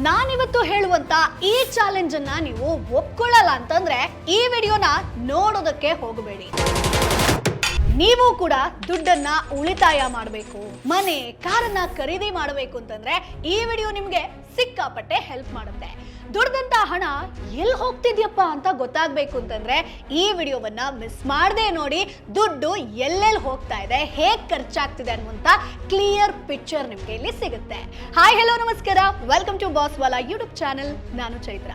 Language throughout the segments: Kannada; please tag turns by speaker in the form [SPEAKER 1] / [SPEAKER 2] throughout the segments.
[SPEAKER 1] ನಾನಿವತ್ತು ಹೇಳುವಂತ ಈ ಚಾಲೆಂಜ್ ಅನ್ನ ನೀವು ಒಪ್ಕೊಳ್ಳಲ್ಲ ಅಂತಂದ್ರೆ ಈ ವಿಡಿಯೋನ ನೋಡೋದಕ್ಕೆ ಹೋಗಬೇಡಿ. ನೀವು ಕೂಡ ದುಡ್ಡನ್ನ ಉಳಿತಾಯ ಮಾಡಬೇಕು, ಮನೆ ಕಾರನ್ನ ಖರೀದಿ ಮಾಡಬೇಕು ಅಂತಂದ್ರೆ ಈ ವಿಡಿಯೋ ನಿಮ್ಗೆ ಸಿಕ್ಕಾಪಟ್ಟೆ ಹೆಲ್ಪ್ ಮಾಡುತ್ತೆ. ದುಡ್ದಂತ ಹಣ ಎಲ್ಲಿ ಹೋಗ್ತಿದ್ಯಪ್ಪ ಅಂತ ಗೊತ್ತಾಗ್ಬೇಕು ಅಂತಂದ್ರೆ ಈ ವಿಡಿಯೋವನ್ನ ಮಿಸ್ ಮಾಡದೆ ನೋಡಿ. ದುಡ್ಡು ಎಲ್ಲೆಲ್ಲಿ ಹೋಗ್ತಾ ಇದೆ, ಹೇಗ್ ಖರ್ಚಾಗ್ತಿದೆ ಅನ್ನುವಂತ ಕ್ಲಿಯರ್ ಪಿಕ್ಚರ್ ನಿಮ್ಗೆ ಇಲ್ಲಿ ಸಿಗುತ್ತೆ. ಹಾಯ್ ಹೆಲೋ ನಮಸ್ಕಾರ, welcome to Boss Wala YouTube channel. ನಾನು ಚೈತ್ರ.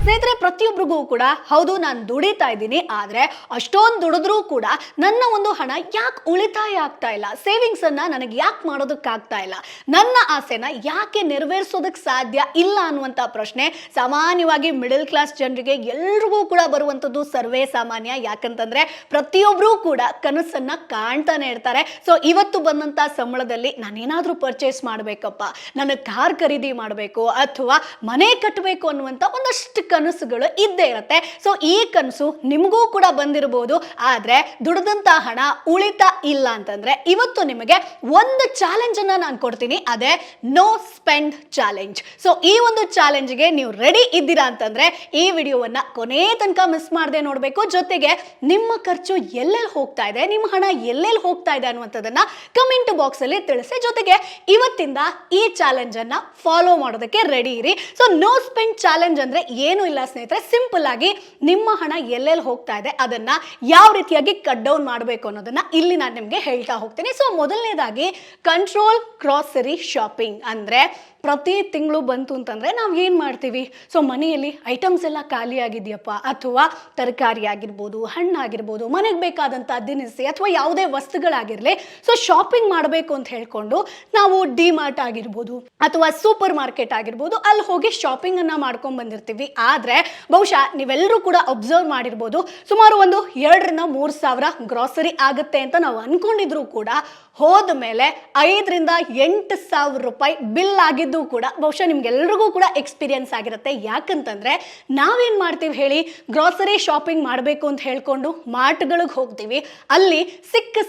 [SPEAKER 1] ಸ್ನೇಹಿತರೆ, ಪ್ರತಿಯೊಬ್ಬರಿಗೂ ಕೂಡ ಹೌದು ನಾನು ದುಡಿತಾ ಇದ್ದೀನಿ, ಆದ್ರೆ ಅಷ್ಟೊಂದು ದುಡಿದ್ರೂ ಕೂಡ ನನ್ನ ಒಂದು ಹಣ ಯಾಕೆ ಉಳಿತಾಯ ಆಗ್ತಾ ಇಲ್ಲ, ಸೇವಿಂಗ್ಸ್ ಅನ್ನ ನನಗೆ ಯಾಕೆ ಮಾಡೋದಕ್ಕಾಗ್ತಾ ಇಲ್ಲ, ನನ್ನ ಆಸೆನ ಯಾಕೆ ನೆರವೇರಿಸೋದಕ್ಕೆ ಸಾಧ್ಯ ಇಲ್ಲ ಅನ್ನುವಂಥ ಪ್ರಶ್ನೆ ಸಾಮಾನ್ಯವಾಗಿ ಮಿಡಲ್ ಕ್ಲಾಸ್ ಜನರಿಗೆ ಎಲ್ರಿಗೂ ಕೂಡ ಬರುವಂಥದ್ದು ಸರ್ವೇ ಸಾಮಾನ್ಯ. ಯಾಕಂತಂದ್ರೆ ಪ್ರತಿಯೊಬ್ಬರೂ ಕೂಡ ಕನಸನ್ನ ಕಾಣ್ತಾನೆ ಇರ್ತಾರೆ. ಸೊ ಇವತ್ತು ಬಂದಂತ ಸಂಬಳದಲ್ಲಿ ನಾನೇನಾದ್ರೂ ಪರ್ಚೇಸ್ ಮಾಡಬೇಕಪ್ಪ, ನನ್ನ ಕಾರ್ ಖರೀದಿ ಮಾಡಬೇಕು ಅಥವಾ ಮನೆ ಕಟ್ಟಬೇಕು ಅನ್ನುವಂಥ ಒಂದಷ್ಟು ಕನಸುಗಳು ಇದ್ದೇ ಇರುತ್ತೆ. ಸೊ ಈ ಕನಸು ನಿಮಗೂ ಕೂಡ ಬಂದಿರಬಹುದು, ಆದ್ರೆ ದುಡಿದಂತ ಹಣ ಉಳಿತಾ ಇಲ್ಲ ಅಂತಂದ್ರೆ ಇವತ್ತು ನಿಮಗೆ ಒಂದು ಚಾಲೆಂಜ್ ಅನ್ನ ನಾನು ಕೊಡ್ತೀನಿ, ಅದೇ ನೋ ಸ್ಪೆಂಡ್ ಚಾಲೆಂಜ್. ಸೊ ಈ ಒಂದು ಚಾಲೆಂಜ್ಗೆ ನೀವು ರೆಡಿ ಇದ್ದೀರಾ ಅಂತಂದ್ರೆ ಈ ವಿಡಿಯೋವನ್ನ ಕೊನೆ ತನಕ ಮಿಸ್ ಮಾಡದೆ ನೋಡ್ಬೇಕು. ಜೊತೆಗೆ ನಿಮ್ಮ ಖರ್ಚು ಎಲ್ಲೆಲ್ಲಿ ಹೋಗ್ತಾ ಇದೆ, ನಿಮ್ಮ ಹಣ ಎಲ್ಲೆಲ್ಲಿ ಹೋಗ್ತಾ ಇದೆ ಅನ್ನುವಂಥದ್ದನ್ನ ಕಮೆಂಟ್ ಬಾಕ್ಸ್ ಅಲ್ಲಿ ತಿಳಿಸಿ. ಜೊತೆಗೆ ಇವತ್ತಿಂದ ಈ ಚಾಲೆಂಜ್ ಅನ್ನ ಫಾಲೋ ಮಾಡೋದಕ್ಕೆ ರೆಡಿ ಇರಿ. ಸೊ ನೋ ಸ್ಪೆಂಡ್ ಚಾಲೆಂಜ್ ಅಂದ್ರೆ ಏನು ಇಲ್ಲ ಸ್ನೇಹಿತರೆ, ಸಿಂಪಲ್ ಆಗಿ ನಿಮ್ಮ ಹಣ ಎಲ್ಲೆಲ್ಲಿ ಹೋಗ್ತಾ ಇದೆ ಅದನ್ನ ಯಾವ ರೀತಿಯಾಗಿ ಕಟ್ ಡೌನ್ ಮಾಡಬೇಕು ಅನ್ನೋದನ್ನ ಇಲ್ಲಿ ನಾನು ನಿಮ್ಗೆ ಹೇಳ್ತಾ ಹೋಗ್ತೀನಿ. ಸೊ ಮೊದಲನೇದಾಗಿ ಕಂಟ್ರೋಲ್ ಗ್ರಾಸರಿ ಶಾಪಿಂಗ್. ಅಂದ್ರೆ ಪ್ರತಿ ತಿಂಗಳು ಬಂತು ಅಂತಂದ್ರೆ ನಾವು ಏನ್ ಮಾಡ್ತೀವಿ, ಸೊ ಮನೆಯಲ್ಲಿ ಐಟಮ್ಸ್ ಎಲ್ಲ ಖಾಲಿ ಆಗಿದೆಯಪ್ಪ, ಅಥವಾ ತರಕಾರಿ ಆಗಿರ್ಬೋದು, ಹಣ್ಣಾಗಿರ್ಬೋದು, ಮನೆಗೆ ಬೇಕಾದಂತ ದಿನಸಿ ಅಥವಾ ಯಾವುದೇ ವಸ್ತುಗಳಾಗಿರ್ಲಿ, ಸೊ ಶಾಪಿಂಗ್ ಮಾಡಬೇಕು ಅಂತ ಹೇಳ್ಕೊಂಡು ನಾವು ಡಿ ಮಾರ್ಟ್ ಆಗಿರ್ಬೋದು ಅಥವಾ ಸೂಪರ್ ಮಾರ್ಕೆಟ್ ಆಗಿರ್ಬೋದು ಅಲ್ಲಿ ಹೋಗಿ ಶಾಪಿಂಗ್ ಅನ್ನ ಮಾಡ್ಕೊಂಡ್ ಬಂದಿರ್ತೀವಿ. ಆದ್ರೆ ಬಹುಶಃ ನೀವೆಲ್ಲರೂ ಕೂಡ ಅಬ್ಸರ್ವ್ ಮಾಡಿರ್ಬೋದು, ಸುಮಾರು ಒಂದು 2,000-3,000 ಗ್ರಾಸರಿ ಆಗುತ್ತೆ ಅಂತ ನಾವು ಅನ್ಕೊಂಡಿದ್ರು ಕೂಡ ಹೋದ ಮೇಲೆ 5,000-8,000 ರೂಪಾಯಿ ಬಿಲ್ ಆಗಿದ್ದು ಕೂಡ ಬಹುಶಃ ನಿಮ್ಗೆಲ್ರಿಗೂ ಕೂಡ ಎಕ್ಸ್ಪೀರಿಯನ್ಸ್ ಆಗಿರುತ್ತೆ. ಯಾಕಂತಂದ್ರೆ ನಾವೇನ್ ಮಾಡ್ತೀವಿ ಹೇಳಿ, ಗ್ರಾಸರಿ ಶಾಪಿಂಗ್ ಮಾಡಬೇಕು ಅಂತ ಹೇಳ್ಕೊಂಡು ಮಾರ್ಟ್ಗಳಿಗೆ ಹೋಗ್ತೀವಿ, ಅಲ್ಲಿ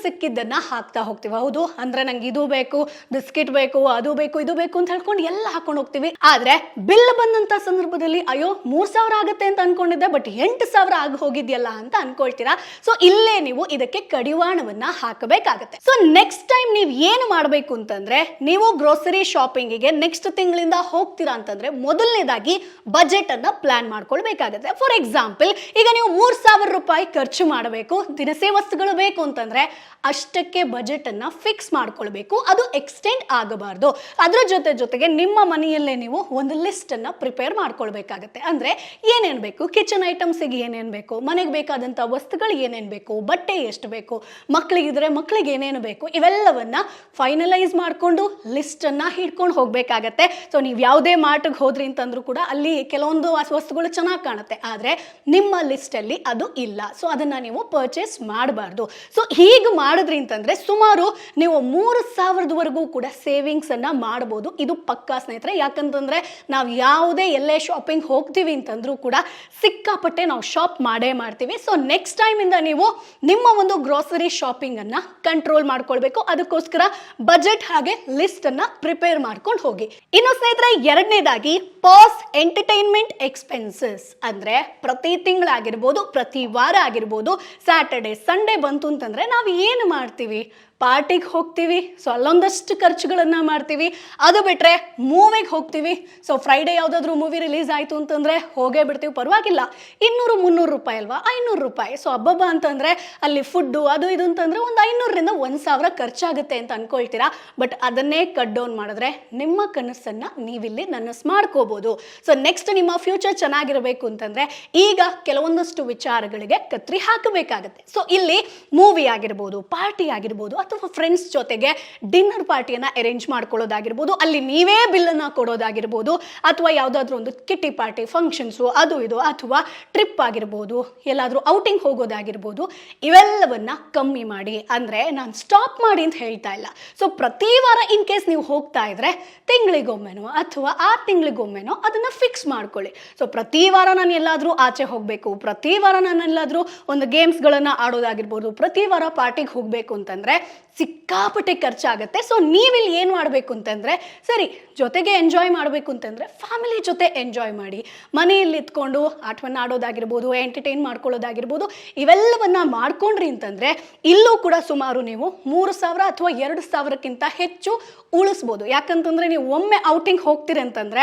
[SPEAKER 1] ಸಿಕ್ಕಿದ್ದನ್ನ ಹಾಕ್ತಾ ಹೋಗ್ತೀವಿ. ಹೌದು, ಅಂದ್ರೆ ನಂಗೆ ಇದು ಬೇಕು, ಬಿಸ್ಕಿಟ್ ಬೇಕು, ಅದು ಬೇಕು, ಇದು ಬೇಕು ಅಂತ ಹೇಳ್ಕೊಂಡು ಎಲ್ಲ ಹಾಕೊಂಡು ಹೋಗ್ತೀವಿ. ಆದ್ರೆ ಬಿಲ್ ಬಂದಂತ ಸಂದರ್ಭದಲ್ಲಿ ಅಯ್ಯೋ 3,000 ಆಗುತ್ತೆ ಅಂತ ಅನ್ಕೊಂಡಿದ್ದೆ, ಬಟ್ 8,000 ಆಗಿ ಹೋಗಿದ್ಯಲ್ಲ ಅಂತ ಅನ್ಕೊಳ್ತೀರಾ. ಸೊ ಇಲ್ಲೇ ನೀವು ಇದಕ್ಕೆ ಕಡಿವಾಣವನ್ನ ಹಾಕಬೇಕಾಗತ್ತೆ. ಸೊ ನೆಕ್ಸ್ಟ್ ಟೈಮ್ ನೀವು ಏನು ಮಾಡಬೇಕು ಅಂತಂದ್ರೆ, ನೀವು ಗ್ರೋಸರಿ ಶಾಪಿಂಗಿಗೆ ನೆಕ್ಸ್ಟ್ ತಿಂಗಳಿಂದ ಹೋಗ್ತೀರಾ ಅಂತಂದ್ರೆ ಮೊದಲನೇದಾಗಿ ಬಜೆಟ್ ಅನ್ನ ಪ್ಲಾನ್ ಮಾಡ್ಕೊಳ್ಬೇಕಾಗತ್ತೆ. ಫಾರ್ ಎಕ್ಸಾಂಪಲ್, ಈಗ ನೀವು 3,000 ರೂಪಾಯಿ ಖರ್ಚು ಮಾಡಬೇಕು, ದಿನಸಿ ವಸ್ತುಗಳು ಬೇಕು ಅಂತಂದ್ರೆ ಅಷ್ಟಕ್ಕೆ ಬಜೆಟ್ ಅನ್ನ ಫಿಕ್ಸ್ ಮಾಡ್ಕೊಳ್ಬೇಕು. ಅದು ಎಕ್ಸ್ಟೆಂಡ್ ಆಗಬಾರ್ದು. ಅದ್ರ ಜೊತೆಗೆ ನಿಮ್ಮ ಮನೆಯಲ್ಲೇ ನೀವು ಒಂದು ಲಿಸ್ಟ್ ಅನ್ನ ಪ್ರಿಪೇರ್ ಮಾಡ್ಕೊಳ್ಬೇಕಾಗತ್ತೆ. ಅಂದ್ರೆ ಏನೇನ್ ಬೇಕು, ಕಿಚನ್ ಐಟಮ್ಸ್ಗೆ ಏನೇನ್ ಬೇಕು, ಮನೆಗೆ ಬೇಕಾದಂತ ವಸ್ತುಗಳು ಏನೇನ್ ಬೇಕು, ಬಟ್ಟೆ ಎಷ್ಟು ಬೇಕು, ಮಕ್ಕಳಿಗಿದ್ರೆ ಮಕ್ಕಳಿಗೆ ಏನೇನು ಬೇಕು, ಇವೆಲ್ಲವನ್ನ ಫೈನಲೈಸ್ ಮಾಡ್ಕೊಂಡು ಲಿಸ್ಟ್ ಅನ್ನ ಹಿಡ್ಕೊಂಡು ಹೋಗ್ಬೇಕಾಗತ್ತೆ. ಸೊ ನೀವು ಯಾವುದೇ ಮಾರ್ಟ್ಗೆ ಹೋದ್ರಿ ಅಂತಂದ್ರೂ ಕೂಡ ಅಲ್ಲಿ ಕೆಲವೊಂದು ವಸ್ತುಗಳು ಚೆನ್ನಾಗಿ ಕಾಣುತ್ತೆ, ಆದ್ರೆ ನಿಮ್ಮ ಲಿಸ್ಟ್ ಅಲ್ಲಿ ಅದು ಇಲ್ಲ. ಸೊ ಅದನ್ನ ನೀವು ಪರ್ಚೇಸ್ ಮಾಡಬಾರ್ದು. ಸೊ ಹೀಗೆ ಮಾಡಿದ್ರಿ ಅಂತಂದ್ರೆ ಸುಮಾರು ನೀವು 3,000ವರೆಗೂ ಕೂಡ ಸೇವಿಂಗ್ಸ್ ಅನ್ನ ಮಾಡಬಹುದು. ಇದು ಪಕ್ಕಾ ಸ್ನೇಹಿತರೆ. ಯಾಕಂತಂದ್ರೆ ನಾವು ಯಾವುದೇ ಎಲ್ಲೇ ಶಾಪಿಂಗ್ ಹೋಗ್ತೀವಿ ಅಂತಂದ್ರೂ ಕೂಡ ಸಿಕ್ಕಾಪಟ್ಟೆ ನಾವು ಶಾಪ್ ಮಾಡೇ ಮಾಡ್ತೀವಿ. ಸೊ ನೆಕ್ಸ್ಟ್ ಟೈಮ್ ಇಂದ ನೀವು ನಿಮ್ಮ ಒಂದು ಗ್ರೋಸರಿ ಶಾಪಿಂಗ್ ಅನ್ನ ಕಂಟ್ರೋಲ್ ಮಾಡ್ಕೊಳ್ಬೇಕು. ಅದಕ್ಕೋಸ್ಕರ ಬಜೆಟ್ ಹಾಗೆ ಲಿಸ್ಟ್ ಅನ್ನ ಪ್ರಿಪೇರ್ ಮಾಡ್ಕೊಂಡು ಹೋಗಿ. ಇನ್ನು ಸ್ನೇಹಿತರೆ, ಎರಡನೇದಾಗಿ ಪಾಸ್ ಎಂಟರ್ಟೈನ್ಮೆಂಟ್ ಎಕ್ಸ್ಪೆನ್ಸಸ್. ಅಂದ್ರೆ ಪ್ರತಿ ತಿಂಗಳಾಗಿರ್ಬೋದು, ಪ್ರತಿ ವಾರ ಆಗಿರ್ಬೋದು, ಸ್ಯಾಟರ್ಡೆ ಸಂಡೇ ಬಂತು ಅಂತಂದ್ರೆ ನಾವು ಏನು ಮಾಡ್ತೀವಿ, ಪಾರ್ಟಿಗೆ ಹೋಗ್ತೀವಿ. ಸೊ ಅಲ್ಲೊಂದಷ್ಟು ಖರ್ಚುಗಳನ್ನ ಮಾಡ್ತೀವಿ. ಅದು ಬಿಟ್ರೆ ಮೂವಿಗೆ ಹೋಗ್ತೀವಿ. ಸೊ ಫ್ರೈಡೆ ಯಾವುದಾದ್ರೂ ಮೂವಿ ರಿಲೀಸ್ ಆಯ್ತು ಅಂತಂದ್ರೆ ಹೋಗೇ ಬಿಡ್ತೀವಿ, ಪರವಾಗಿಲ್ಲ 200-300 ರೂಪಾಯಿ ಅಲ್ವಾ, 500 ರೂಪಾಯಿ. ಸೊ ಹಬ್ಬ ಅಂತಂದ್ರೆ ಅಲ್ಲಿ ಫುಡ್ಡು ಅದು ಇದು ಅಂತಂದ್ರೆ ಒಂದು 500-1,000 ಖರ್ಚಾಗುತ್ತೆ ಅಂತ ಅನ್ಕೊಳ್ತೀರಾ. ಬಟ್ ಅದನ್ನೇ ಕಟ್ ಡೌನ್ ಮಾಡಿದ್ರೆ ನಿಮ್ಮ ಕನಸನ್ನ ನೀವಿಲ್ಲಿ ನನಸು ಮಾಡ್ಕೋಬಹುದು. ಸೊ ನೆಕ್ಸ್ಟ್ ನಿಮ್ಮ ಫ್ಯೂಚರ್ ಚೆನ್ನಾಗಿರಬೇಕು ಅಂತಂದ್ರೆ ಈಗ ಕೆಲವೊಂದಷ್ಟು ವಿಚಾರಗಳಿಗೆ ಕತ್ರಿ ಹಾಕಬೇಕಾಗತ್ತೆ. ಸೊ ಇಲ್ಲಿ ಮೂವಿ ಆಗಿರ್ಬೋದು, ಪಾರ್ಟಿ ಆಗಿರ್ಬೋದು, ಅಥವಾ ಫ್ರೆಂಡ್ಸ್ ಜೊತೆಗೆ ಡಿನ್ನರ್ ಪಾರ್ಟಿಯನ್ನ ಅರೇಂಜ್ ಮಾಡ್ಕೊಳ್ಳೋದಾಗಿರ್ಬೋದು, ಅಲ್ಲಿ ನೀವೇ ಬಿಲ್ ಅನ್ನ ಕೊಡೋದಾಗಿರ್ಬೋದು, ಅಥವಾ ಯಾವುದಾದ್ರೂ ಒಂದು ಕಿಟ್ಟಿ ಪಾರ್ಟಿ ಫಂಕ್ಷನ್ಸು ಅದು ಇದು, ಅಥವಾ ಟ್ರಿಪ್ ಆಗಿರ್ಬೋದು, ಎಲ್ಲಾದ್ರೂ ಔಟಿಂಗ್ ಹೋಗೋದಾಗಿರ್ಬೋದು, ಇವೆಲ್ಲವನ್ನ ಕಮ್ಮಿ ಮಾಡಿ. ಅಂದ್ರೆ ನಾನು ಸ್ಟಾಪ್ ಮಾಡಿ ಅಂತ ಹೇಳ್ತಾ ಇಲ್ಲ. ಸೊ ಪ್ರತಿ ವಾರ ಇನ್ ಕೇಸ್ ನೀವು ಹೋಗ್ತಾ ಇದ್ರೆ ತಿಂಗಳಿಗೊಮ್ಮೆನೋ ಅಥವಾ 6 ತಿಂಗಳಿಗೊಮ್ಮೆನೋ ಅದನ್ನ ಫಿಕ್ಸ್ ಮಾಡ್ಕೊಳ್ಳಿ. ಸೊ ಪ್ರತಿ ವಾರ ನಾನು ಎಲ್ಲಾದ್ರೂ ಆಚೆ ಹೋಗ್ಬೇಕು, ಪ್ರತಿ ವಾರ ನಾನು ಎಲ್ಲಾದ್ರೂ ಒಂದು ಗೇಮ್ಸ್ಗಳನ್ನ ಆಡೋದಾಗಿರ್ಬೋದು, ಪ್ರತಿ ವಾರ ಪಾರ್ಟಿಗೆ ಹೋಗ್ಬೇಕು ಅಂತಂದ್ರೆ ಸಿಕ್ಕಾಪಟ್ಟೆ ಖರ್ಚಾಗುತ್ತೆ. ಸೊ ನೀವಿಲ್ಲಿ ಏನು ಮಾಡಬೇಕು ಅಂತಂದರೆ, ಸರಿ ಜೊತೆಗೆ ಎಂಜಾಯ್ ಮಾಡಬೇಕು ಅಂತಂದರೆ ಫ್ಯಾಮಿಲಿ ಜೊತೆ ಎಂಜಾಯ್ ಮಾಡಿ. ಮನೆಯಲ್ಲಿ ಇತ್ಕೊಂಡು ಆಟವನ್ನು ಆಡೋದಾಗಿರ್ಬೋದು, ಎಂಟರ್ಟೈನ್ ಮಾಡ್ಕೊಳ್ಳೋದಾಗಿರ್ಬೋದು, ಇವೆಲ್ಲವನ್ನ ಮಾಡ್ಕೊಂಡ್ರಿ ಅಂತಂದರೆ ಇಲ್ಲೂ ಕೂಡ ಸುಮಾರು ನೀವು 3,000 ಅಥವಾ 2,000ಕ್ಕಿಂತ ಹೆಚ್ಚು ಉಳಿಸ್ಬೋದು. ಯಾಕಂತಂದರೆ ನೀವು ಒಮ್ಮೆ ಔಟಿಂಗ್ ಹೋಗ್ತೀರಿ ಅಂತಂದರೆ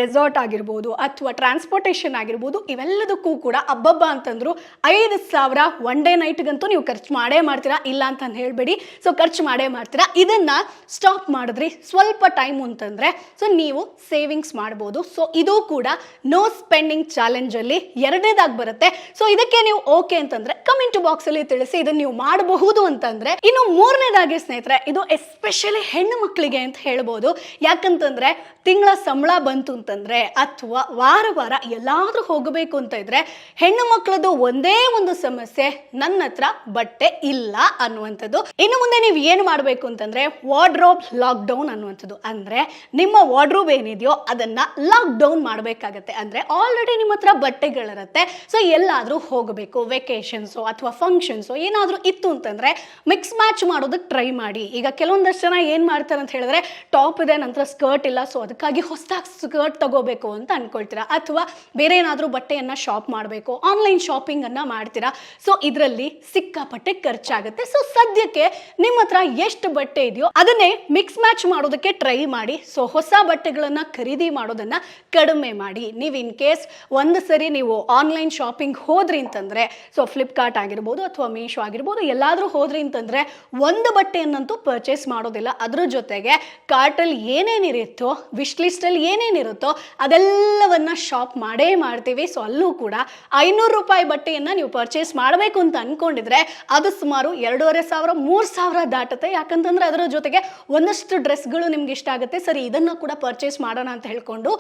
[SPEAKER 1] ರೆಸಾರ್ಟ್ ಆಗಿರ್ಬೋದು ಅಥವಾ ಟ್ರಾನ್ಸ್ಪೋರ್ಟೇಷನ್ ಆಗಿರ್ಬೋದು, ಇವೆಲ್ಲದಕ್ಕೂ ಕೂಡ ಅಬ್ಬಬ್ಬ ಅಂತಂದ್ರು 5,000 ಒನ್ ಡೇ ನೈಟ್ಗಂತೂ ನೀವು ಖರ್ಚು ಮಾಡೇ ಮಾಡ್ತೀರಾ, ಇಲ್ಲ ಅಂತ ಹೇಳಬೇಡಿ. ಸೊ ಖರ್ಚು ಮಾಡೇ ಮಾಡ್ತೀರಾ. ಇದನ್ನ ಸ್ಟಾಪ್ ಮಾಡಿದ್ರಿ ಸ್ವಲ್ಪ ಟೈಮ್ ಅಂತಂದ್ರೆ ಸೊ ನೀವು ಸೇವಿಂಗ್ಸ್ ಮಾಡ್ಬೋದು. ಸೊ ಇದು ಕೂಡ ನೋ ಸ್ಪೆಂಡಿಂಗ್ ಚಾಲೆಂಜ್ ಅಲ್ಲಿ ಎರಡನೇದಾಗಿ ಬರುತ್ತೆ. ಸೊ ಇದಕ್ಕೆ ನೀವು ಓಕೆ ಅಂತಂದ್ರೆ ಕಮೆಂಟ್ ಬಾಕ್ಸ್ ಅಲ್ಲಿ ತಿಳಿಸಿ ಇದನ್ನ ನೀವು ಮಾಡಬಹುದು ಅಂತಂದ್ರೆ. ಇನ್ನು ಮೂರನೇದಾಗಿ ಸ್ನೇಹಿತರೆ, ಇದು ಎಸ್ಪೆಷಲಿ ಹೆಣ್ಣು ಮಕ್ಕಳಿಗೆ ಅಂತ ಹೇಳ್ಬೋದು. ಯಾಕಂತಂದ್ರೆ ತಿಂಗಳ ಸಂಬಳ ಬಂತು ಅಂತಂದ್ರೆ ಅಥವಾ ವಾರ ವಾರ ಎಲ್ಲಾದ್ರೂ ಹೋಗಬೇಕು ಅಂತ ಇದ್ರೆ ಹೆಣ್ಣು ಮಕ್ಕಳದು ಒಂದೇ ಒಂದು ಸಮಸ್ಯೆ, ನನ್ನ ಹತ್ರ ಬಟ್ಟೆ ಇಲ್ಲ ಅನ್ನುವಂಥದ್ದು. ಇನ್ನು ಮುಂದೆ ನೀವು ಏನು ಮಾಡಬೇಕು ಅಂತಂದ್ರೆ ವಾರ್ಡ್ರೋಬ್ ಲಾಕ್ ಡೌನ್ ಅನ್ನುವಂಥದ್ದು. ಅಂದ್ರೆ ನಿಮ್ಮ ವಾರ್ಡ್ರೋಬ್ ಏನಿದೆಯೋ ಅದನ್ನ ಲಾಕ್ ಡೌನ್ ಮಾಡಬೇಕಾಗತ್ತೆ. ಅಂದ್ರೆ ಆಲ್ರೆಡಿ ನಿಮ್ಮ ಹತ್ರ ಬಟ್ಟೆಗಳಿರುತ್ತೆ. ಸೊ ಎಲ್ಲಾದ್ರೂ ಹೋಗಬೇಕು, ವೆಕೇಶನ್ಸು ಅಥವಾ ಫಂಕ್ಷನ್ಸು ಏನಾದ್ರೂ ಇತ್ತು ಅಂತಂದ್ರೆ ಮಿಕ್ಸ್ ಮ್ಯಾಚ್ ಮಾಡೋದಕ್ಕೆ ಟ್ರೈ ಮಾಡಿ. ಈಗ ಕೆಲವೊಂದಷ್ಟು ಜನ ಏನ್ ಮಾಡ್ತಾರೆ ಅಂತ ಹೇಳಿದ್ರೆ, ಟಾಪ್ ಇದೆ ನಂತರ ಸ್ಕರ್ಟ್ ಇಲ್ಲ, ಸೊ ಅದಕ್ಕಾಗಿ ಹೊಸದಾಗಿ ಸ್ಕರ್ಟ್ ತಗೋಬೇಕು ಅಂತ ಅನ್ಕೊಳ್ತೀರಾ, ಅಥವಾ ಬೇರೆ ಏನಾದ್ರೂ ಬಟ್ಟೆಯನ್ನ ಶಾಪ್ ಮಾಡಬೇಕು, ಆನ್ಲೈನ್ ಶಾಪಿಂಗ್ ಅನ್ನ ಮಾಡ್ತೀರಾ. ಸೊ ಇದರಲ್ಲಿ ಸಿಕ್ಕಾಪಟ್ಟೆ ಖರ್ಚಾಗುತ್ತೆ. ಸೊ ಸದ್ಯಕ್ಕೆ ನಿಮ್ಮ ಹತ್ರ ಎಷ್ಟು ಬಟ್ಟೆ ಇದೆಯೋ ಅದನ್ನೇ ಮಿಕ್ಸ್ ಮ್ಯಾಚ್ ಮಾಡೋದಕ್ಕೆ ಟ್ರೈ ಮಾಡಿ. ಸೊ ಹೊಸ ಬಟ್ಟೆಗಳನ್ನ ಖರೀದಿ ಮಾಡೋದನ್ನ ಕಡಿಮೆ ಮಾಡಿ. ನೀವು ಇನ್ ಕೇಸ್ ಒಂದು ಸರಿ ನೀವು ಆನ್ಲೈನ್ ಶಾಪಿಂಗ್ ಹೋದ್ರಿ ಅಂತಂದ್ರೆ, ಸೊ ಫ್ಲಿಪ್ಕಾರ್ಟ್ ಆಗಿರ್ಬೋದು ಅಥವಾ ಮೀಶೋ ಆಗಿರ್ಬೋದು, ಎಲ್ಲಾದ್ರೂ ಹೋದ್ರಿ ಅಂತಂದ್ರೆ ಒಂದು ಬಟ್ಟೆಯನ್ನಂತೂ ಪರ್ಚೇಸ್ ಮಾಡೋದಿಲ್ಲ. ಅದ್ರ ಜೊತೆಗೆ ಕಾರ್ಟಲ್ಲಿ ಏನೇನಿರುತ್ತೋ, ವಿಶ್ ಲಿಸ್ಟ್ ಅಲ್ಲಿ ಏನೇನಿರುತ್ತೋ ಅದೆಲ್ಲವನ್ನ ಶಾಪ್ ಮಾಡೇ ಮಾಡ್ತೀವಿ. ಸೊ ಅಲ್ಲೂ ಕೂಡ 500 ರೂಪಾಯಿ ಬಟ್ಟೆಯನ್ನ ನೀವು ಪರ್ಚೇಸ್ ಮಾಡಬೇಕು ಅಂತ ಅನ್ಕೊಂಡಿದ್ರೆ ಅದು ಸುಮಾರು 2,500 3,000 ದಾಟುತ್ತೆ. ಯಾಕಂತಂದ್ರೆ ಅದರ ಜೊತೆಗೆ ಒಂದಷ್ಟು ಡ್ರೆಸ್ಗಳು ನಿಮ್ಗೆ ಇಷ್ಟ ಆಗುತ್ತೆ, ಸರಿ ಇದನ್ನ ಕೂಡ ಪರ್ಚೇಸ್ ಮಾಡೋಣ ಅಂತ ಹೇಳ್ಕೊಂಡು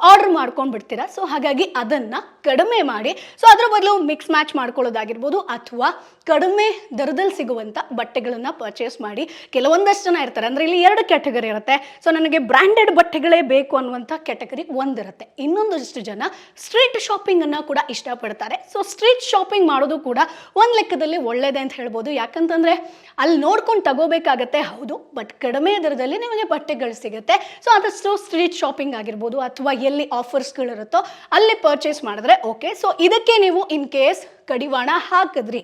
[SPEAKER 1] ಆರ್ಡರ್ ಮಾಡ್ಕೊಂಡು ಬಿಡ್ತೀರಾ. ಸೊ ಹಾಗಾಗಿ ಅದನ್ನ ಕಡಿಮೆ ಮಾಡಿ. ಸೊ ಅದ್ರ ಬದಲು ಮಿಕ್ಸ್ ಮ್ಯಾಚ್ ಮಾಡ್ಕೊಳ್ಳೋದಾಗಿರ್ಬೋದು ಅಥವಾ ಕಡಿಮೆ ದರದಲ್ಲಿ ಸಿಗುವಂತ ಬಟ್ಟೆಗಳನ್ನ ಪರ್ಚೇಸ್ ಮಾಡಿ. ಕೆಲವೊಂದಷ್ಟು ಜನ ಇರ್ತಾರೆ, ಅಂದ್ರೆ ಇಲ್ಲಿ 2 ಕ್ಯಾಟಗರಿ ಇರುತ್ತೆ. ಸೊ ನನಗೆ ಬ್ರಾಂಡೆಡ್ ಬಟ್ಟೆಗಳೇ ಬೇಕು ಅನ್ನುವಂಥ ಕ್ಯಾಟಗರಿ ಒಂದಿರುತ್ತೆ. ಇನ್ನೊಂದಷ್ಟು ಜನ ಸ್ಟ್ರೀಟ್ ಶಾಪಿಂಗ್ ಅನ್ನ ಕೂಡ ಇಷ್ಟಪಡ್ತಾರೆ. ಸೊ ಸ್ಟ್ರೀಟ್ ಶಾಪಿಂಗ್ ಮಾಡೋದು ಕೂಡ ಒಂದ್ ಲೆಕ್ಕದಲ್ಲಿ ಒಳ್ಳೇದೇ ಅಂತ ಹೇಳ್ಬೋದು. ಯಾಕಂತಂದ್ರೆ ಅಲ್ಲಿ ನೋಡ್ಕೊಂಡು ತಗೋಬೇಕಾಗತ್ತೆ, ಹೌದು, ಬಟ್ ಕಡಿಮೆ ದರದಲ್ಲಿ ನಿಮಗೆ ಬಟ್ಟೆಗಳು ಸಿಗುತ್ತೆ. ಸೊ ಆದಷ್ಟು ಸ್ಟ್ರೀಟ್ ಶಾಪಿಂಗ್ ಆಗಿರ್ಬೋದು ಅಥವಾ ಎಲ್ಲಿ ಆಫರ್ಸ್ಗಳಿರುತ್ತೋ ಅಲ್ಲಿ ಪರ್ಚೇಸ್ ಮಾಡಿದ್ರೆ ಓಕೆ. ಸೊ ಇದಕ್ಕೆ ನೀವು ಇನ್ ಕೇಸ್ ಕಡಿವಾಣ ಹಾಕಿದ್ರಿ,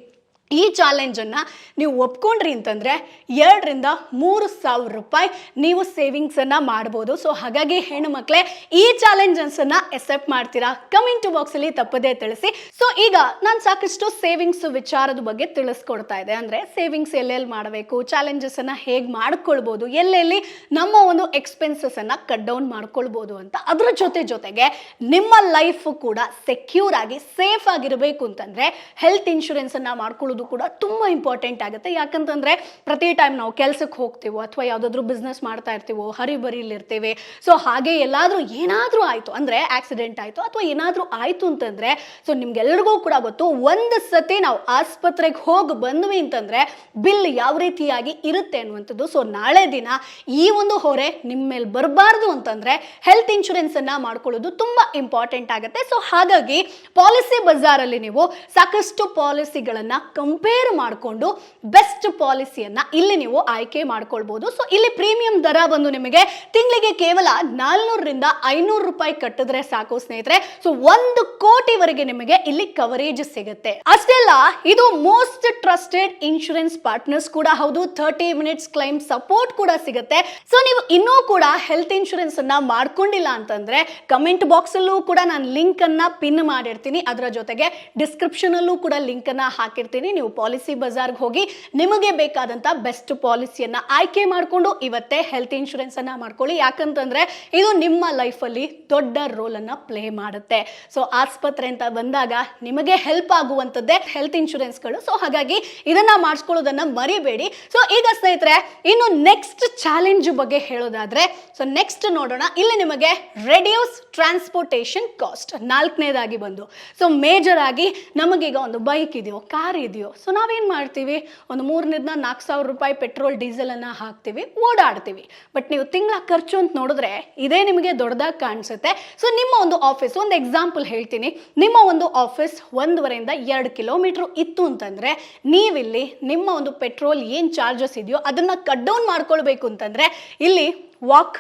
[SPEAKER 1] ಈ ಚಾಲೆಂಜನ್ನು ನೀವು ಒಪ್ಕೊಂಡ್ರಿ ಅಂತಂದರೆ 2,000 to 3,000 ರೂಪಾಯಿ ನೀವು ಸೇವಿಂಗ್ಸನ್ನು ಮಾಡ್ಬೋದು. ಸೊ ಹಾಗಾಗಿ ಹೆಣ್ಣು ಮಕ್ಕಳೇ ಈ ಚಾಲೆಂಜನ್ನು ಎಕ್ಸೆಪ್ಟ್ ಮಾಡ್ತೀರಾ? ಕಮೆಂಟ್ ಬಾಕ್ಸಲ್ಲಿ ತಪ್ಪದೇ ತಿಳಿಸಿ. ಸೊ ಈಗ ನಾನು ಸಾಕಷ್ಟು ಸೇವಿಂಗ್ಸ್ ವಿಚಾರದ ಬಗ್ಗೆ ತಿಳಿಸ್ಕೊಡ್ತಾ ಇದ್ದೆ. ಅಂದರೆ ಸೇವಿಂಗ್ಸ್ ಎಲ್ಲೆಲ್ಲಿ ಮಾಡಬೇಕು, ಚಾಲೆಂಜಸನ್ನು ಹೇಗೆ ಮಾಡ್ಕೊಳ್ಬೋದು, ಎಲ್ಲೆಲ್ಲಿ ನಮ್ಮ ಒಂದು ಎಕ್ಸ್ಪೆನ್ಸಸನ್ನು ಕಟ್ ಡೌನ್ ಮಾಡ್ಕೊಳ್ಬೋದು ಅಂತ. ಅದರ ಜೊತೆಗೆ ನಿಮ್ಮ ಲೈಫ್ ಕೂಡ ಸೆಕ್ಯೂರ್ ಆಗಿ ಸೇಫ್ ಆಗಿರಬೇಕು ಅಂತಂದರೆ ಹೆಲ್ತ್ ಇನ್ಶೂರೆನ್ಸನ್ನು ಮಾಡ್ಕೊಳ್ಳೋದು ಕೂಡ ತುಂಬಾ ಇಂಪಾರ್ಟೆಂಟ್ ಆಗುತ್ತೆ. ಯಾಕಂತಂದ್ರೆ ಪ್ರತಿ ಟೈಮ್ ನಾವು ಕೆಲಸಕ್ಕೆ ಹೋಗ್ತೀವೋ ಅಥವಾ ಯಾವುದಾದ್ರೂ ಬಿಸ್ನೆಸ್ ಮಾಡ್ತಾ ಇರ್ತೀವೋ, ಹರಿಬರಿಲಿ ಇರ್ತೀವಿ. ಸೊ ಹಾಗೆ ಎಲ್ಲಾದ್ರೂ ಏನಾದ್ರೂ ಆಯ್ತು ಅಂದ್ರೆ, ಆಕ್ಸಿಡೆಂಟ್ ಆಯ್ತು ಅಥವಾ ಏನಾದ್ರೂ ಆಯ್ತು ಅಂತಂದ್ರೆ, ಸೊ ನಿಮ್ಗೆಲ್ರಿಗೂ ಕೂಡ ಗೊತ್ತು, ಒಂದು ಸತಿ ನಾವು ಆಸ್ಪತ್ರೆಗೆ ಹೋಗಿ ಬಂದ್ವಿ ಅಂತಂದ್ರೆ ಬಿಲ್ ಯಾವ ರೀತಿಯಾಗಿ ಇರುತ್ತೆ ಅನ್ನುವಂಥದ್ದು. ಸೊ ನಾಳೆ ದಿನ ಈ ಒಂದು ಹೊರೆ ನಿಮ್ಮ ಮೇಲೆ ಬರಬಾರ್ದು ಅಂತಂದ್ರೆ ಹೆಲ್ತ್ ಇನ್ಶೂರೆನ್ಸ್ ಅನ್ನ ಮಾಡ್ಕೊಳ್ಳೋದು ತುಂಬಾ ಇಂಪಾರ್ಟೆಂಟ್ ಆಗುತ್ತೆ. ಸೊ ಹಾಗಾಗಿ ಪಾಲಿಸಿ ಬಜಾರ್ ಅಲ್ಲಿ ನೀವು ಸಾಕಷ್ಟು ಪಾಲಿಸಿಗಳನ್ನ ಕಂಪೇರ್ ಮಾಡಿಕೊಂಡು ಬೆಸ್ಟ್ ಪಾಲಿಸಿಯನ್ನ ಇಲ್ಲಿ ನೀವು ಆಯ್ಕೆ ಮಾಡ್ಕೊಳ್ಬಹುದು. ಸೊ ಇಲ್ಲಿ ಪ್ರೀಮಿಯಂ ದರ ಬಂದು ನಿಮಗೆ ತಿಂಗಳಿಗೆ ಕೇವಲ 400 ರಿಂದ 500 ರೂಪಾಯಿ ಕಟ್ಟಿದ್ರೆ ಸಾಕು ಸ್ನೇಹಿತರೆ. ಸೊ 1 ಕೋಟಿವರೆಗೆ ನಿಮಗೆ ಇಲ್ಲಿ ಕವರೇಜ್ ಸಿಗುತ್ತೆ. ಅಷ್ಟೇ ಅಲ್ಲ, ಇದು ಮೋಸ್ಟ್ ಟ್ರಸ್ಟೆಡ್ ಇನ್ಶೂರೆನ್ಸ್ ಪಾರ್ಟ್ನರ್ಸ್ ಕೂಡ ಹೌದು. 30 ಮಿನಿಟ್ಸ್ ಕ್ಲೈಮ್ ಸಪೋರ್ಟ್ ಕೂಡ ಸಿಗುತ್ತೆ. ಸೊ ನೀವು ಇನ್ನೂ ಕೂಡ ಹೆಲ್ತ್ ಇನ್ಶೂರೆನ್ಸ್ ಅನ್ನ ಮಾಡ್ಕೊಂಡಿಲ್ಲ ಅಂತಂದ್ರೆ ಕಮೆಂಟ್ ಬಾಕ್ಸ್ ಅಲ್ಲೂ ಕೂಡ ನಾನು ಲಿಂಕ್ ಅನ್ನ ಪಿನ್ ಮಾಡಿರ್ತೀನಿ. ಅದರ ಜೊತೆಗೆ ಡಿಸ್ಕ್ರಿಪ್ಷನ್ ಅಲ್ಲೂ ಕೂಡ ಲಿಂಕ್ ಅನ್ನ ಹಾಕಿರ್ತೀನಿ. ನೀವು ಪಾಲಿಸಿ ಬಜಾರ್ಗೆ ಹೋಗಿ ನಿಮಗೆ ಬೇಕಾದಂತ ಬೆಸ್ಟ್ ಪಾಲಿಸಿಯನ್ನ ಆಯ್ಕೆ ಮಾಡಿಕೊಂಡು ಇವತ್ತೇ ಹೆಲ್ತ್ ಇನ್ಶೂರೆನ್ಸ್ ಅನ್ನ ಮಾಡ್ಕೊಳ್ಳಿ. ಯಾಕಂತಂದ್ರೆ ಇದು ನಿಮ್ಮ ಲೈಫ್ ಅಲ್ಲಿ ದೊಡ್ಡ ರೋಲ್ ಅನ್ನ ಪ್ಲೇ ಮಾಡುತ್ತೆ. ಸೊ ಆಸ್ಪತ್ರೆ ಅಂತ ಬಂದಾಗ ನಿಮಗೆ ಹೆಲ್ಪ್ ಆಗುವಂತದ್ದೇ ಹೆಲ್ತ್ ಇನ್ಶೂರೆನ್ಸ್ಗಳು. ಸೊ ಹಾಗಾಗಿ ಇದನ್ನ ಮಾಡಿಸ್ಕೊಳ್ಳೋದನ್ನ ಮರಿಬೇಡಿ. ಸೊ ಈಗ ಸ್ನೇಹಿತರೆ, ಇನ್ನು ನೆಕ್ಸ್ಟ್ ಚಾಲೆಂಜ್ ಬಗ್ಗೆ ಹೇಳೋದಾದ್ರೆ, ಸೊ ನೆಕ್ಸ್ಟ್ ನೋಡೋಣ. ಇಲ್ಲಿ ನಿಮಗೆ ರೆಡ್ಯೂಸ್ ಟ್ರಾನ್ಸ್ಪೋರ್ಟೇಷನ್ ಕಾಸ್ಟ್ 4ನೇದಾಗಿ ಬಂದು, ಸೊ ಮೇಜರ್ ಆಗಿ ನಮಗೀಗ ಒಂದು ಬೈಕ್ ಇದೆಯೋ, ಕಾರ್ ಇದೆಯೋ, ಇದೆಯೋ, ಸೊ ನಾವೇನು ಮಾಡ್ತೀವಿ, ಒಂದು 3,000-4,000 ರೂಪಾಯಿ ಪೆಟ್ರೋಲ್ ಡೀಸೆಲನ್ನು ಹಾಕ್ತೀವಿ, ಓಡಾಡ್ತೀವಿ. ಬಟ್ ನೀವು ತಿಂಗಳ ಖರ್ಚು ಅಂತ ನೋಡಿದ್ರೆ ಇದೇ ನಿಮಗೆ ದೊಡ್ಡದಾಗಿ ಕಾಣಿಸುತ್ತೆ. ಸೊ ನಿಮ್ಮ ಒಂದು ಆಫೀಸ್, ಒಂದು ಎಕ್ಸಾಂಪಲ್ ಹೇಳ್ತೀನಿ, ನಿಮ್ಮ ಒಂದು ಆಫೀಸ್ 1.5 ಇಂದ 2 ಕಿಲೋಮೀಟರ್ ಇತ್ತು ಅಂತಂದರೆ ನೀವಿಲ್ಲಿ ನಿಮ್ಮ ಒಂದು ಪೆಟ್ರೋಲ್ ಏನು ಚಾರ್ಜಸ್ ಇದೆಯೋ ಅದನ್ನು ಕಟ್ ಡೌನ್ ಮಾಡ್ಕೊಳ್ಬೇಕು ಅಂತಂದರೆ ಇಲ್ಲಿ ವಾಕ್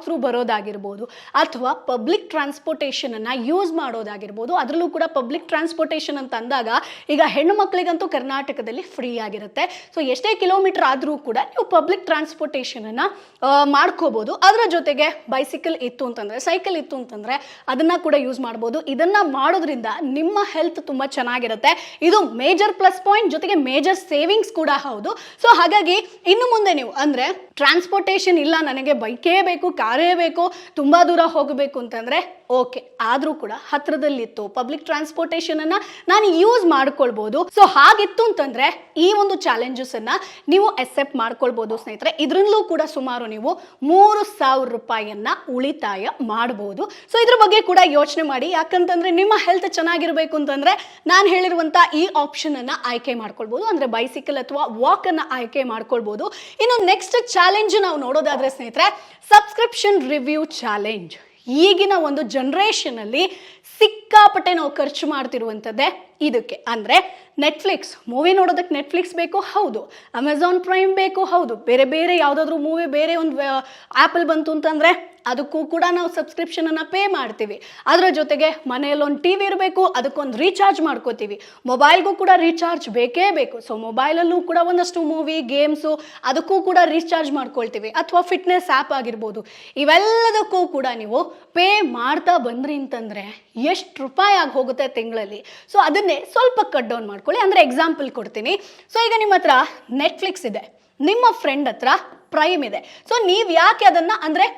[SPEAKER 1] ಥ್ರೂ ಬರೋದಾಗಿರ್ಬೋದು, ಅಥವಾ ಪಬ್ಲಿಕ್ ಟ್ರಾನ್ಸ್ಪೋರ್ಟೇಷನನ್ನು ಯೂಸ್ ಮಾಡೋದಾಗಿರ್ಬೋದು. ಅದರಲ್ಲೂ ಕೂಡ ಪಬ್ಲಿಕ್ ಟ್ರಾನ್ಸ್ಪೋರ್ಟೇಷನ್ ಅಂತ ಅಂದಾಗ ಈಗ ಹೆಣ್ಣು ಮಕ್ಕಳಿಗಂತೂ ಕರ್ನಾಟಕದಲ್ಲಿ ಫ್ರೀ ಆಗಿರುತ್ತೆ. ಸೊ ಎಷ್ಟೇ ಕಿಲೋಮೀಟರ್ ಆದರೂ ಕೂಡ ನೀವು ಪಬ್ಲಿಕ್ ಟ್ರಾನ್ಸ್ಪೋರ್ಟೇಷನನ್ನು ಮಾಡ್ಕೋಬೋದು. ಅದರ ಜೊತೆಗೆ ಬೈಸಿಕಲ್ ಇತ್ತು ಅಂತಂದರೆ, ಸೈಕಲ್ ಇತ್ತು ಅಂತಂದರೆ ಅದನ್ನು ಕೂಡ ಯೂಸ್ ಮಾಡ್ಬೋದು. ಇದನ್ನು ಮಾಡೋದ್ರಿಂದ ನಿಮ್ಮ ಹೆಲ್ತ್ ತುಂಬ ಚೆನ್ನಾಗಿರುತ್ತೆ. ಇದು ಮೇಜರ್ ಪ್ಲಸ್ ಪಾಯಿಂಟ್, ಜೊತೆಗೆ ಮೇಜರ್ ಸೇವಿಂಗ್ಸ್ ಕೂಡ ಹೌದು. ಸೊ ಹಾಗಾಗಿ ಇನ್ನು ಮುಂದೆ ನೀವು ಅಂದರೆ ಟ್ರಾನ್ಸ್ಪೋರ್ಟೇಷನ್ ಇಲ್ಲ, ನನಗೆ ಬೈಕೇ ಬೇಕು, ಕಾರೇ ಬೇಕು, ತುಂಬ ದೂರ ಹೋಗಬೇಕು ಅಂತಂದರೆ ಓಕೆ, ಆದರೂ ಕೂಡ ಹತ್ರದಲ್ಲಿತ್ತು ಪಬ್ಲಿಕ್ ಟ್ರಾನ್ಸ್ಪೋರ್ಟೇಷನನ್ನು ನಾನು ಯೂಸ್ ಮಾಡ್ಕೊಳ್ಬೋದು. ಸೊ ಹಾಗಿತ್ತು ಅಂತಂದರೆ ಈ ಒಂದು ಚಾಲೆಂಜಸನ್ನು ನೀವು ಅಕ್ಸೆಪ್ಟ್ ಮಾಡ್ಕೊಳ್ಬೋದು ಸ್ನೇಹಿತರೆ. ಇದರಲ್ಲೂ ಕೂಡ ಸುಮಾರು ನೀವು 3,000 ರೂಪಾಯಿಯನ್ನು ಉಳಿತಾಯ ಮಾಡ್ಬೋದು. ಸೊ ಇದ್ರ ಬಗ್ಗೆ ಕೂಡ ಯೋಚನೆ ಮಾಡಿ. ಯಾಕಂತಂದರೆ ನಿಮ್ಮ ಹೆಲ್ತ್ ಚೆನ್ನಾಗಿರಬೇಕು ಅಂತಂದರೆ ನಾನು ಹೇಳಿರುವಂಥ ಈ ಆಪ್ಷನನ್ನು ಆಯ್ಕೆ ಮಾಡ್ಕೊಳ್ಬೋದು, ಅಂದರೆ ಬೈಸಿಕಲ್ ಅಥವಾ ವಾಕನ್ನು ಆಯ್ಕೆ ಮಾಡ್ಕೊಳ್ಬೋದು. ಇನ್ನು ನೆಕ್ಸ್ಟ್ ಚಾಲೆಂಜ್ ನಾವು ನೋಡೋದಾದರೆ ಸ್ನೇಹಿತರೆ, ಸಬ್ಸ್ಕ್ರಿಪ್ಷನ್ ರಿವ್ಯೂ ಚಾಲೆಂಜ್. ಈಗಿನ ಒಂದು ಜನ್ರೇಷನಲ್ಲಿ ಸಿಕ್ಕಾಪಟ್ಟೆ ನಾವು ಖರ್ಚು ಮಾಡ್ತಿರುವಂಥದ್ದೇ ಇದಕ್ಕೆ. ಅಂದರೆ ನೆಟ್ಫ್ಲಿಕ್ಸ್ ಮೂವಿ ನೋಡೋದಕ್ಕೆ ನೆಟ್ಫ್ಲಿಕ್ಸ್ ಬೇಕು, ಹೌದು. ಅಮೆಝಾನ್ ಪ್ರೈಮ್ ಬೇಕು, ಹೌದು. ಬೇರೆ ಬೇರೆ ಯಾವುದಾದ್ರೂ ಮೂವಿ ಬೇರೆ ಒಂದು ಆ್ಯಪಲ್ಲಿ ಬಂತು ಅಂತಂದರೆ ಅದಕ್ಕೂ ಕೂಡ ನಾವು ಸಬ್ಸ್ಕ್ರಿಪ್ಷನನ್ನು ಪೇ ಮಾಡ್ತೀವಿ. ಅದರ ಜೊತೆಗೆ ಮನೆಯಲ್ಲೊಂದು ಟಿ ವಿ ಇರಬೇಕು, ಅದಕ್ಕೊಂದು ರೀಚಾರ್ಜ್ ಮಾಡ್ಕೋತೀವಿ. ಮೊಬೈಲ್ಗೂ ಕೂಡ ರೀಚಾರ್ಜ್ ಬೇಕೇ ಬೇಕು. ಸೊ ಮೊಬೈಲಲ್ಲೂ ಕೂಡ ಒಂದಷ್ಟು ಮೂವಿ, ಗೇಮ್ಸು ಅದಕ್ಕೂ ಕೂಡ ರೀಚಾರ್ಜ್ ಮಾಡ್ಕೊಳ್ತೀವಿ. ಅಥವಾ ಫಿಟ್ನೆಸ್ ಆ್ಯಪ್ ಆಗಿರ್ಬೋದು, ಇವೆಲ್ಲದಕ್ಕೂ ಕೂಡ ನೀವು ಪೇ ಮಾಡ್ತಾ ಬಂದ್ರಿ ಅಂತಂದರೆ ಎಷ್ಟು ರೂಪಾಯಿ ಆಗಿ ಹೋಗುತ್ತೆ ತಿಂಗಳಲ್ಲಿ. ಸೊ ಅದನ್ನೇ ಸ್ವಲ್ಪ ಕಟ್ ಡೌನ್ ಮಾಡ್ಕೊಳ್ಳಿ. ಅಂದರೆ ಎಕ್ಸಾಂಪಲ್ ಕೊಡ್ತೀನಿ. ಸೊ ಈಗ ನಿಮ್ಮ ಹತ್ರ ನೆಟ್ಫ್ಲಿಕ್ಸ್ ಇದೆ, ನಿಮ್ಮ ಫ್ರೆಂಡ್ ಹತ್ರ ಪ್ರೈಮ್ ಇದೆ. ಸೊ ನೀವು ಯಾಕೆ ಅದನ್ನು, ಅಂದರೆ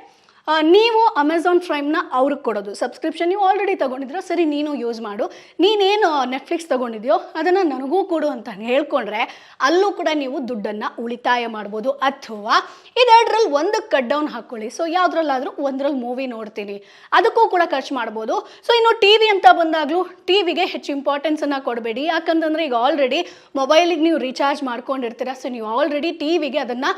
[SPEAKER 1] ನೀವು ಅಮೆಝಾನ್ ಪ್ರೈಮ್ನ ಅವ್ರಿಗೆ ಕೊಡೋದು, ಸಬ್ಸ್ಕ್ರಿಪ್ಷನ್ ನೀವು ಆಲ್ರೆಡಿ ತೊಗೊಂಡಿದ್ರೆ ಸರಿ ನೀನು ಯೂಸ್ ಮಾಡು, ನೀನೇನು ನೆಟ್ಫ್ಲಿಕ್ಸ್ ತೊಗೊಂಡಿದೆಯೋ ಅದನ್ನು ನನಗೂ ಕೊಡು ಅಂತ ಹೇಳ್ಕೊಂಡ್ರೆ ಅಲ್ಲೂ ಕೂಡ ನೀವು ದುಡ್ಡನ್ನು ಉಳಿತಾಯ ಮಾಡ್ಬೋದು. ಅಥವಾ ಇದೆರಡರಲ್ಲಿ ಒಂದು ಕಟ್ ಡೌನ್ ಹಾಕ್ಕೊಳ್ಳಿ. ಸೊ ಯಾವುದ್ರಲ್ಲಾದರೂ ಒಂದರಲ್ಲಿ ಮೂವಿ ನೋಡ್ತೀನಿ, ಅದಕ್ಕೂ ಕೂಡ ಖರ್ಚು ಮಾಡ್ಬೋದು. ಸೊ ಇನ್ನು ಟಿ ವಿ ಅಂತ ಬಂದಾಗಲೂ ಟಿ ವಿಗೆ ಹೆಚ್ಚು ಇಂಪಾರ್ಟೆನ್ಸನ್ನು ಕೊಡಬೇಡಿ. ಯಾಕಂತಂದರೆ ಈಗ ಆಲ್ರೆಡಿ ಮೊಬೈಲಿಗೆ ನೀವು ರೀಚಾರ್ಜ್ ಮಾಡ್ಕೊಂಡಿರ್ತೀರ. ಸೊ ನೀವು ಆಲ್ರೆಡಿ ಟಿ ವಿಗೆ ಅದನ್ನು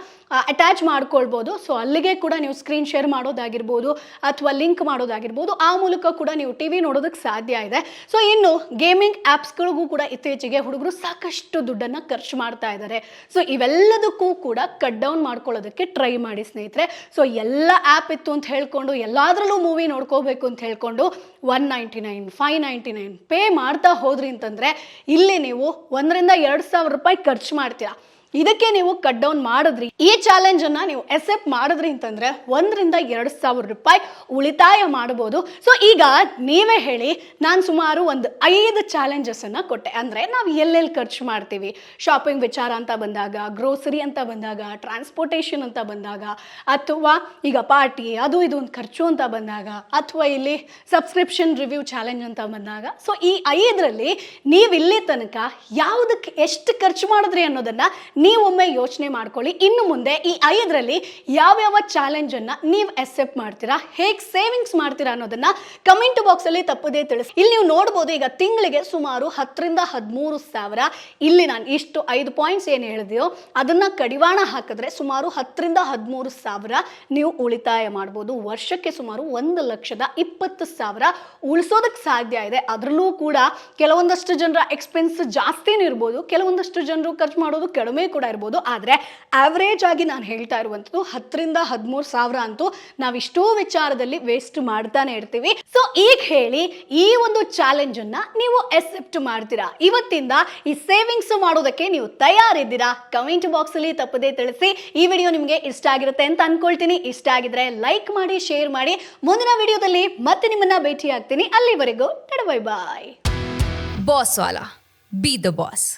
[SPEAKER 1] ಅಟ್ಯಾಚ್ ಮಾಡ್ಕೊಳ್ಬೋದು. ಸೊ ಅಲ್ಲಿಗೆ ಕೂಡ ನೀವು ಸ್ಕ್ರೀನ್ ಶೇರ್ ಮಾಡೋದಾಗಿರ್ಬೋದು ಅಥವಾ ಲಿಂಕ್ ಮಾಡೋದಾಗಿರ್ಬೋದು, ಆ ಮೂಲಕ ಕೂಡ ನೀವು ಟಿ ವಿ ನೋಡೋದಕ್ಕೆ ಸಾಧ್ಯ ಇದೆ. ಸೊ ಇನ್ನು ಗೇಮಿಂಗ್ ಆ್ಯಪ್ಸ್ಗಳಿಗೂ ಕೂಡ ಇತ್ತೀಚೆಗೆ ಹುಡುಗರು ಸಾಕಷ್ಟು ದುಡ್ಡನ್ನು ಖರ್ಚು ಮಾಡ್ತಾ ಇದ್ದಾರೆ. ಸೊ ಇವೆಲ್ಲದಕ್ಕೂ ಕೂಡ ಕಟ್ ಡೌನ್ ಮಾಡ್ಕೊಳ್ಳೋದಕ್ಕೆ ಟ್ರೈ ಮಾಡಿ ಸ್ನೇಹಿತರೆ. ಸೊ ಎಲ್ಲ ಆ್ಯಪ್ ಇತ್ತು ಅಂತ ಹೇಳ್ಕೊಂಡು ಎಲ್ಲದರಲ್ಲೂ ಮೂವಿ ನೋಡ್ಕೋಬೇಕು ಅಂತ ಹೇಳ್ಕೊಂಡು 199, 599 ಪೇ ಮಾಡ್ತಾ ಹೋದ್ರಿ ಅಂತಂದರೆ ಇಲ್ಲಿ ನೀವು 1,000-2,000 ರೂಪಾಯಿ ಖರ್ಚು ಮಾಡ್ತೀರಾ. ಇದಕ್ಕೆ ನೀವು ಕಟ್ ಡೌನ್ ಮಾಡಿದ್ರಿ, ಈ ಚಾಲೆಂಜನ್ನು ನೀವು ಅಕ್ಸೆಪ್ಟ್ ಮಾಡಿದ್ರಿ ಅಂತಂದರೆ 1,000-2,000 ರೂಪಾಯಿ ಉಳಿತಾಯ ಮಾಡ್ಬೋದು. ಸೊ ಈಗ ನೀವೇ ಹೇಳಿ, ನಾನು ಸುಮಾರು ಒಂದು 5 ಚಾಲೆಂಜಸನ್ನು ಕೊಟ್ಟೆ. ಅಂದರೆ ನಾವು ಎಲ್ಲೆಲ್ಲಿ ಖರ್ಚು ಮಾಡ್ತೀವಿ, ಶಾಪಿಂಗ್ ವಿಚಾರ ಅಂತ ಬಂದಾಗ, ಗ್ರೋಸರಿ ಅಂತ ಬಂದಾಗ, ಟ್ರಾನ್ಸ್ಪೋರ್ಟೇಷನ್ ಅಂತ ಬಂದಾಗ, ಅಥವಾ ಈಗ ಪಾರ್ಟಿ ಅದು ಇದು ಒಂದು ಖರ್ಚು ಅಂತ ಬಂದಾಗ, ಅಥವಾ ಇಲ್ಲಿ ಸಬ್ಸ್ಕ್ರಿಪ್ಷನ್ ರಿವ್ಯೂ ಚಾಲೆಂಜ್ ಅಂತ ಬಂದಾಗ. ಸೊ ಈ 5ರಲ್ಲಿ ನೀವು ಇಲ್ಲಿ ತನಕ ಯಾವುದಕ್ಕೆ ಎಷ್ಟು ಖರ್ಚು ಮಾಡಿದ್ರಿ ಅನ್ನೋದನ್ನು ನೀವೊಮ್ಮೆ ಯೋಚನೆ ಮಾಡ್ಕೊಳ್ಳಿ. ಇನ್ನು ಮುಂದೆ ಈ 5ರಲ್ಲಿ ಯಾವ್ಯಾವ ಚಾಲೆಂಜನ್ನು ನೀವು ಅಕ್ಸೆಪ್ಟ್ ಮಾಡ್ತೀರಾ, ಹೇಗೆ ಸೇವಿಂಗ್ಸ್ ಮಾಡ್ತೀರಾ ಅನ್ನೋದನ್ನ ಕಮೆಂಟ್ ಬಾಕ್ಸಲ್ಲಿ ತಪ್ಪದೇ ತಿಳಿಸಿ. ಇಲ್ಲಿ ನೀವು ನೋಡ್ಬೋದು, ಈಗ ತಿಂಗಳಿಗೆ ಸುಮಾರು 10,000-13,000 ಇಲ್ಲಿ ನಾನು ಇಷ್ಟು 5 ಪಾಯಿಂಟ್ಸ್ ಏನು ಹೇಳಿದೆಯೋ ಅದನ್ನು ಕಡಿವಾಣ ಹಾಕಿದ್ರೆ ಸುಮಾರು 10,000-13,000 ನೀವು ಉಳಿತಾಯ ಮಾಡ್ಬೋದು. ವರ್ಷಕ್ಕೆ ಸುಮಾರು 1,20,000 ಉಳಿಸೋದಕ್ಕೆ ಸಾಧ್ಯ ಇದೆ. ಅದರಲ್ಲೂ ಕೂಡ ಕೆಲವೊಂದಷ್ಟು ಜನರ ಎಕ್ಸ್ಪೆನ್ಸ್ ಜಾಸ್ತಿನೂ ಇರ್ಬೋದು, ಕೆಲವೊಂದಷ್ಟು ಜನರು ಖರ್ಚು ಮಾಡೋದು ಕಡಿಮೆ ಕೂಡ ಇರ್ಬೋದು. ಆದರೆ ಆವ್ರೇಜ್ ಆಗಿ ನಾನು ಹೇಳ್ತಾ ಇರುವಂಥದ್ದು 10,000-13,000 ಅಂತೂ ನಾವಿಷ್ಟೋ ವಿಚಾರದಲ್ಲಿ ವೇಸ್ಟ್ ಮಾಡ್ತಾನೆ ಇರ್ತೀವಿ. ಸೊ ಈಗ ಹೇಳಿ, ಈ ಒಂದು ಚಾಲೆಂಜ್ ಅನ್ನ ನೀವು ಅಕ್ಸೆಪ್ಟ್ ಮಾಡ್ತೀರಾ? ಇವತ್ತಿಂದ ಈ ಸೇವಿಂಗ್ಸ್ ಮಾಡೋದಕ್ಕೆ ನೀವು ತಯಾರಿದ್ದೀರಾ? ಕಮೆಂಟ್ ಬಾಕ್ಸ್ ಅಲ್ಲಿ ತಪ್ಪದೇ ತಿಳಿಸಿ. ಈ ವಿಡಿಯೋ ನಿಮಗೆ ಇಷ್ಟ ಆಗಿರುತ್ತೆ ಅಂತ ಅನ್ಕೊಳ್ತೀನಿ. ಇಷ್ಟ ಆಗಿದ್ರೆ ಲೈಕ್ ಮಾಡಿ, ಶೇರ್ ಮಾಡಿ. ಮುಂದಿನ ವಿಡಿಯೋದಲ್ಲಿ ಮತ್ತೆ ನಿಮ್ಮನ್ನ ಭೇಟಿ ಆಗ್ತೀನಿ. ಅಲ್ಲಿವರೆಗೂ bye bye.
[SPEAKER 2] Boss Wala, be the boss.